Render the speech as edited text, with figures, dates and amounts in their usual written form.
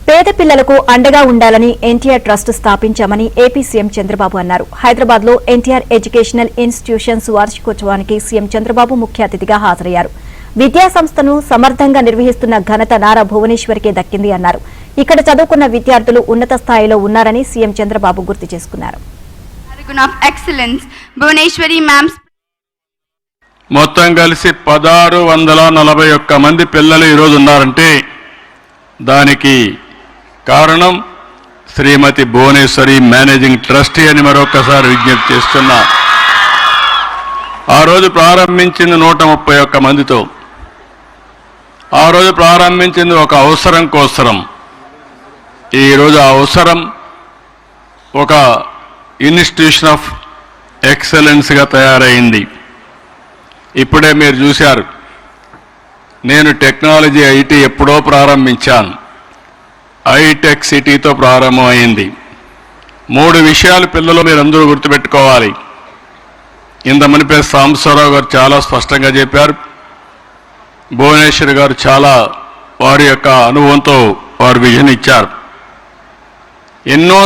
పేద పిల్లలకు అండగా ఉండాలని ఎన్టీఆర్ ట్రస్ట్ స్థాపించామని ఏపీ సీఎం చంద్రబాబు అన్నారు. హైదరాబాద్ లో ఎన్టీఆర్ ఎడ్యుకేషనల్ ఇన్స్టిట్యూషన్స్ వార్షికోత్సవానికి సీఎం చంద్రబాబు ముఖ్య అతిథిగా హాజరయ్యారు. విద్యా సంస్థను సమర్థంగా నిర్వహిస్తున్న ఘనత నారా భువనేశ్వరికే దక్కింది అన్నారు. ఇక్కడ చదువుకున్న విద్యార్థులు ఉన్నత స్థాయిలో ఉన్నారని సీఎం చంద్రబాబు గుర్తు చేసుకున్నారు. మొత్తం కలిసి 1641 మంది పిల్లలు ఈరోజు ఉన్నారంటే దానికి కారణం శ్రీమతి భువనేశ్వరి మేనేజింగ్ ట్రస్టీ అని మరొకసారి విజ్ఞప్తి చేస్తున్నా. ఆ రోజు ప్రారంభించింది 131 మందితో. ఆ రోజు ప్రారంభించింది ఒక అవసరం కోసరం. ఈరోజు ఆ అవసరం ఒక ఇన్స్టిట్యూషన్ ఆఫ్ ఎక్సలెన్స్గా తయారైంది. ఇప్పుడే మీరు చూశారు, నేను టెక్నాలజీ ఐటీ ఎప్పుడో ప్రారంభించాను. ఐటెక్ సిటీతో ప్రారంభమైంది. 3 విషయాలు పిల్లలు మీరందరూ గుర్తుపెట్టుకోవాలి. ఇంత మునిపే సాంబశివరావు గారు చాలా స్పష్టంగా చెప్పారు. భువనేశ్వరి గారు చాలా వారి యొక్క అనుభవంతో వారు విజన్ ఇచ్చారు. ఎన్నో